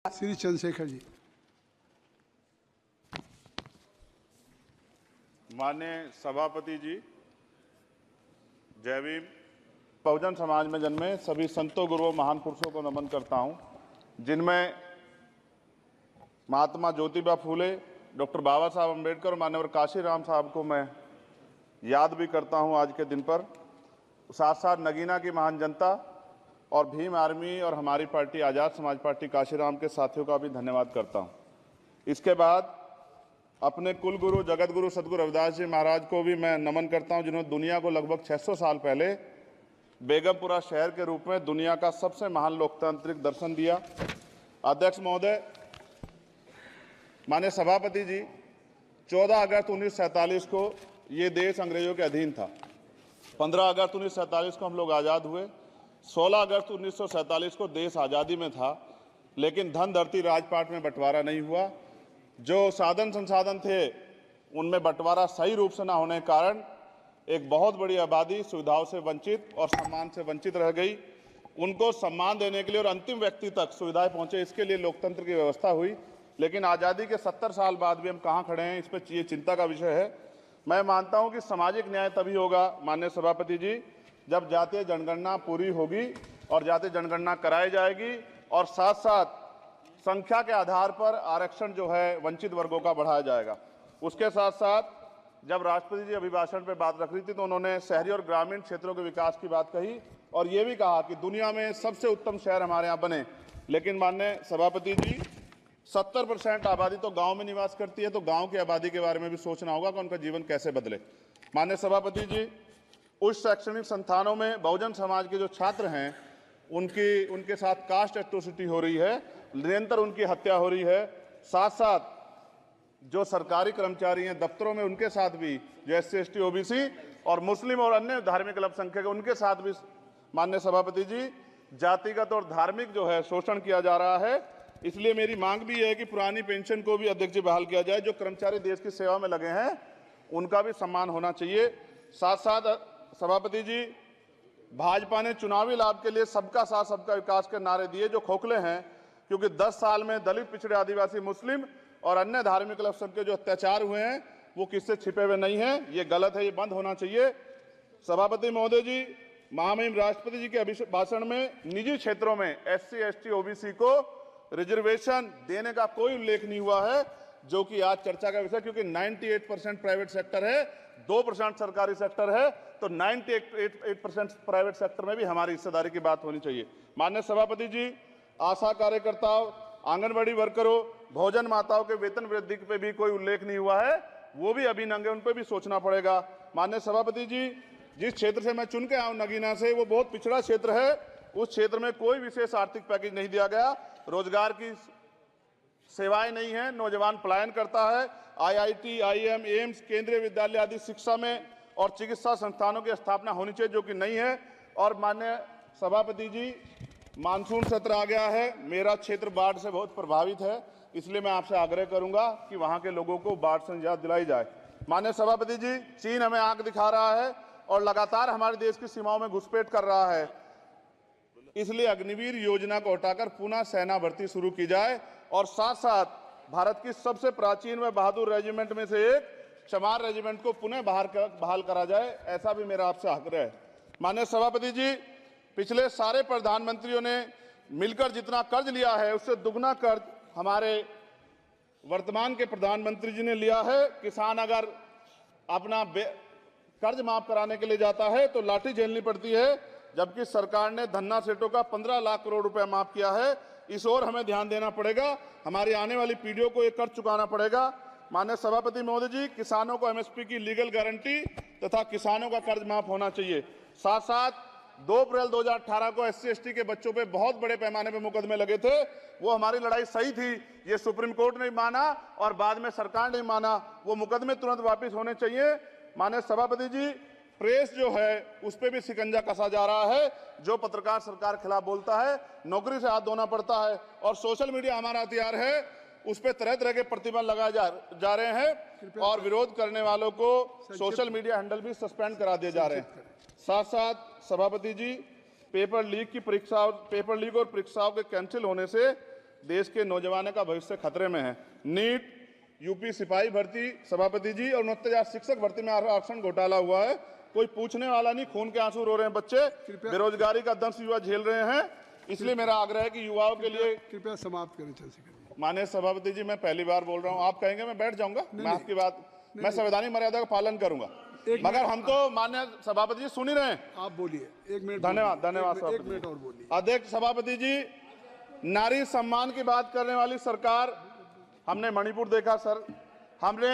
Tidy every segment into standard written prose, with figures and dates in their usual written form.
श्री चंद्रशेखर जी। माननीय सभापति जी, जय भीम। बहुजन समाज में जन्मे सभी संतों, गुरुओं, महान पुरुषों को नमन करता हूं, जिनमें महात्मा ज्योतिबा फूले, डॉक्टर बाबा साहब अम्बेडकर और मान्यवर काशीराम साहब को मैं याद भी करता हूं आज के दिन पर। साथ साथ नगीना की महान जनता और भीम आर्मी और हमारी पार्टी आज़ाद समाज पार्टी काशीराम के साथियों का भी धन्यवाद करता हूं। इसके बाद अपने कुल गुरु जगत गुरु सदगुरु रविदास जी महाराज को भी मैं नमन करता हूं, जिन्होंने दुनिया को लगभग 600 साल पहले बेगमपुरा शहर के रूप में दुनिया का सबसे महान लोकतांत्रिक दर्शन दिया। अध्यक्ष महोदय, माननीय सभापति जी, 14 अगस्त 1947 को ये देश अंग्रेजों के अधीन था। 15 अगस्त 1947 को हम लोग आज़ाद हुए। 16 अगस्त 1947 को देश आज़ादी में था, लेकिन धन धरती राजपाट में बंटवारा नहीं हुआ। जो साधन संसाधन थे उनमें बंटवारा सही रूप से न होने के कारण एक बहुत बड़ी आबादी सुविधाओं से वंचित और सम्मान से वंचित रह गई। उनको सम्मान देने के लिए और अंतिम व्यक्ति तक सुविधाएं पहुंचे, इसके लिए लोकतंत्र की व्यवस्था हुई। लेकिन आज़ादी के 70 साल बाद भी हम कहाँ खड़े हैं, इस पर ये चिंता का विषय है। मैं मानता हूं कि सामाजिक न्याय तभी होगा माननीय सभापति जी, जब जातीय जनगणना पूरी होगी और जातीय जनगणना कराई जाएगी और साथ साथ संख्या के आधार पर आरक्षण जो है वंचित वर्गों का बढ़ाया जाएगा। उसके साथ साथ जब राष्ट्रपति जी अभिभाषण पे बात रख रही थी तो उन्होंने शहरी और ग्रामीण क्षेत्रों के विकास की बात कही और ये भी कहा कि दुनिया में सबसे उत्तम शहर हमारे यहाँ बने। लेकिन माननीय सभापति जी, 70% आबादी तो गांव में निवास करती है, तो गांव की आबादी के बारे में भी सोचना होगा कि उनका जीवन कैसे बदले। माननीय सभापति जी, उच्च शैक्षणिक संस्थानों में बहुजन समाज के जो छात्र हैं उनके साथ कास्ट एट्रोसिटी हो रही है, निरंतर उनकी हत्या हो रही है। साथ साथ जो सरकारी कर्मचारी हैं दफ्तरों में, उनके साथ भी जो SC ST OBC और मुस्लिम और अन्य धार्मिक अल्पसंख्यक, उनके साथ भी माननीय सभापति जी जातिगत और धार्मिक जो है शोषण किया जा रहा है। इसलिए मेरी मांग भी है कि पुरानी पेंशन को भी अध्यक्ष जी बहाल किया जाए। जो कर्मचारी देश की सेवा में लगे हैं उनका भी सम्मान होना चाहिए। साथ साथ सभापति जी, भाजपा ने चुनावी लाभ के लिए सबका साथ सबका विकास के नारे दिए जो खोखले हैं, क्योंकि 10 साल में दलित, पिछड़े, आदिवासी, मुस्लिम और अन्य धार्मिक अल्पसंख्यक के जो अत्याचार हुए हैं वो किससे छिपे हुए नहीं हैं। ये गलत है, ये बंद होना चाहिए। सभापति महोदय जी, महामहिम राष्ट्रपति जी के भाषण में निजी क्षेत्रों में SC ST OBC को रिजर्वेशन देने का कोई उल्लेख नहीं हुआ है, जो कि आज चर्चा का विषय, क्योंकि 98% प्राइवेट सेक्टर है, 2% सरकारी सेक्टर है, तो 98% प्राइवेट सेक्टर में भी हमारी हिस्सेदारी की बात होनी चाहिए। माननीय सभापति जी, आशा कार्यकर्ताओं, आंगनबाड़ी वर्करों, भोजन माताओं के वेतन वृद्धि पे भी कोई उल्लेख नहीं हुआ है, वो भी अभी नंगे, उन पर भी सोचना पड़ेगा। माननीय सभापति जी, जिस क्षेत्र से मैं चुन के आया हूं नगीना से, वो बहुत पिछड़ा क्षेत्र है। उस क्षेत्र में कोई विशेष आर्थिक पैकेज नहीं दिया गया, रोजगार की सेवाएं नहीं है, नौजवान पलायन करता है। IIT, IIM, एम्स, केंद्रीय विद्यालय आदि शिक्षा में और चिकित्सा संस्थानों की स्थापना होनी चाहिए, जो कि नहीं है। और माननीय सभापति जी, मानसून सत्र आ गया है, मेरा क्षेत्र बाढ़ से बहुत प्रभावित है, इसलिए मैं आपसे आग्रह करूंगा कि वहां के लोगों को बाढ़ से निजात दिलाई जाए। माननीय सभापति जी, चीन हमें आंख दिखा रहा है और लगातार हमारे देश की सीमाओं में घुसपैठ कर रहा है, इसलिए अग्निवीर योजना को हटाकर पुनः सेना भर्ती शुरू की जाए और साथ साथ भारत की सबसे प्राचीन व बहादुर रेजिमेंट में से एक चमार रेजिमेंट को पुनः बहाल करा जाए, ऐसा भी मेरा आपसे आग्रह है। माननीय सभापति जी, पिछले सारे प्रधानमंत्रियों ने मिलकर जितना कर्ज लिया है उससे दुगना कर्ज हमारे वर्तमान के प्रधानमंत्री जी ने लिया है। किसान अगर अपना कर्ज माफ कराने के लिए जाता है तो लाठी झेलनी पड़ती है, जबकि सरकार ने धन्ना सेठों का 15 लाख करोड़ रुपया माफ किया है। इस ओर हमें ध्यान देना पड़ेगा, हमारी आने वाली पीढ़ियों को ये कर्ज चुकाना पड़ेगा। माननीय सभापति महोदय जी, किसानों को MSP की लीगल गारंटी तथा किसानों का कर्ज माफ होना चाहिए। साथ साथ 2 अप्रैल 2018 को SC ST के बच्चों पे बहुत बड़े पैमाने पे मुकदमे लगे थे, वो हमारी लड़ाई सही थी, ये सुप्रीम कोर्ट ने माना और बाद में सरकार ने माना, वो मुकदमे तुरंत वापस होने चाहिए। माननीय सभापति जी, प्रेस जो है उस पर भी शिकंजा कसा जा रहा है, जो पत्रकार सरकार खिलाफ बोलता है नौकरी से हाथ धोना पड़ता है, और सोशल मीडिया हमारा हथियार है, उस पर तरह तरह के प्रतिबंध लगाए जा रहे हैं और विरोध करने वालों को सोशल मीडिया हैंडल भी सस्पेंड करा दिए जा रहे हैं। साथ साथ सभापति जी, पेपर लीक और परीक्षाओं के कैंसिल होने से देश के नौजवानों का भविष्य खतरे में है। नीट, यूपी सिपाही भर्ती सभापति जी और 69,000 शिक्षक भर्ती में आरक्षण घोटाला हुआ है, कोई पूछने वाला नहीं, खून के आंसू रो रहे हैं बच्चे, बेरोजगारी का दंश युवा झेल रहे हैं। इसलिए मेरा आग्रह है कि युवाओं के लिए कृपया समाप्त करें चंद्रशेखर। माननीय सभापति जी, मैं पहली बार बोल रहा हूं, आप कहेंगे मैं बैठ जाऊंगा, मैं आपकी बात, मैं संवैधानिक मर्यादा का पालन करूंगा, मगर हम तो माननीय सभापति जी सुन ही रहे हैं। आप बोलिए, 1 मिनट। धन्यवाद, धन्यवाद। 1 मिनट और बोलिए। अध्यक्ष सभापति जी, नारी सम्मान की बात करने वाली सरकार, हमने मणिपुर देखा सर, हमने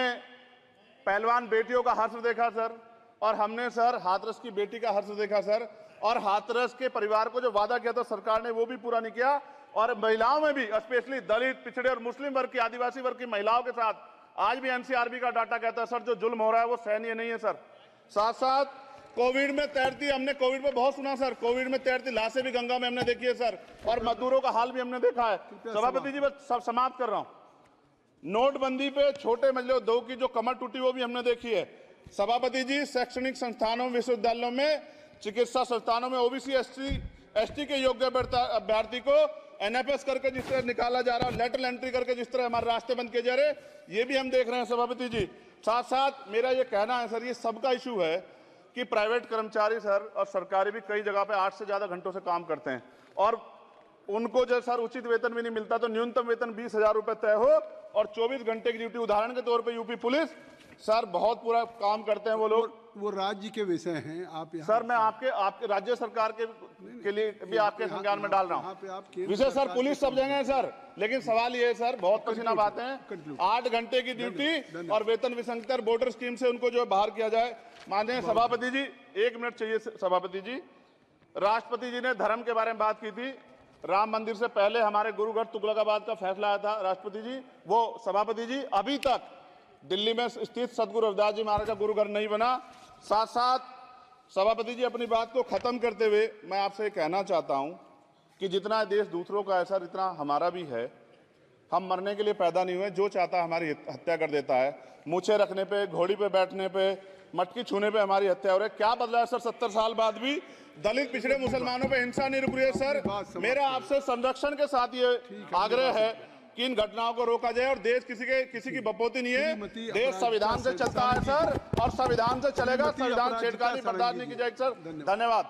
पहलवान बेटियों का हर्ष देखा सर, और हमने सर हाथरस की बेटी का हर्ष देखा सर, और हाथरस के परिवार को जो वादा किया था सरकार ने वो भी पूरा नहीं किया। और महिलाओं में भी, स्पेशली दलित, पिछड़े और मुस्लिम वर्ग की, आदिवासी वर्ग की महिलाओं के साथ आज भी एनसीआरबी का डाटा कहता है सर जो जुल्म हो रहा है वो सहनीय नहीं है सर। साथ साथ कोविड में तैरती, हमने कोविड में बहुत सुना सर, कोविड में तैरती लाशें भी गंगा में हमने देखी है सर, और मजदूरों का हाल भी हमने देखा है। सभापति जी बस सब समाप्त कर रहा हूं। नोटबंदी पे छोटे मजले उद्योग की जो कमर टूटी वो भी हमने देखी है। सभापति जी, शैक्षणिक संस्थानों, विश्वविद्यालयों में, चिकित्सा संस्थानों में ओबीसी एसटी के योग्य अभ्यर्थी को एनएफएस करके जिस तरह निकाला जा रहा है, लेटरल एंट्री करके जिस तरह हमारे रास्ते बंद किए जा रहे, ये भी हम देख रहे हैं सभापति जी। साथ साथ मेरा ये कहना है सर, ये सबका इशू है कि प्राइवेट कर्मचारी सर और सरकारी भी कई जगह पे 8 से ज्यादा घंटों से काम करते हैं, और उनको जो सर उचित वेतन भी नहीं मिलता, तो न्यूनतम वेतन 20,000 रुपए तय हो और 24 घंटे की ड्यूटी। उदाहरण के तौर पे यूपी पुलिस सर बहुत पूरा काम करते हैं वो लोग। वो राज्य के विषय हैं, आप यहाँ सर मैं आपके राज्य सरकार के लिए भी आपके संज्ञान में डाल रहा हूँ विषय सर। पुलिस सब जगह है सर, लेकिन सवाल ये है सर, बहुत पसीना बातें हैं, 8 घंटे की ड्यूटी और वेतन विसंगति, वोटर स्कीम से उनको जो बाहर किया जाए। माननीय सभापति जी, 1 मिनट चाहिए सभापति जी। राष्ट्रपति जी ने धर्म के बारे में बात की थी, राम मंदिर से पहले हमारे गुरुगढ़ तुगलकाबाद का फैसला आया था राष्ट्रपति जी, वो सभापति जी अभी तक दिल्ली में स्थित सदगुरु रविदास जी महाराज का गुरुगढ़ नहीं बना। साथ साथ सभापति जी, अपनी बात को खत्म करते हुए मैं आपसे कहना चाहता हूं कि जितना देश दूसरों का है सर, इतना हमारा भी है। हम मरने के लिए पैदा नहीं हुए, जो चाहता है हमारी हत्या कर देता है। मूछे रखने पे, घोड़ी पे बैठने पे, मटकी छूने पे हमारी हत्या हो रही है। क्या बदला है सर 70 साल बाद भी? दलित, पिछड़े, मुसलमानों पे हिंसा नहीं रुक रही है सर। मेरा आपसे संरक्षण के साथ ये आग्रह है कि इन घटनाओं को रोका जाए, और देश किसी की बपोती नहीं है, देश संविधान से चलता है सर, और संविधान से चलेगा। संविधान छेड़खानी बर्दाश्त नहीं की जाएगी सर। धन्यवाद।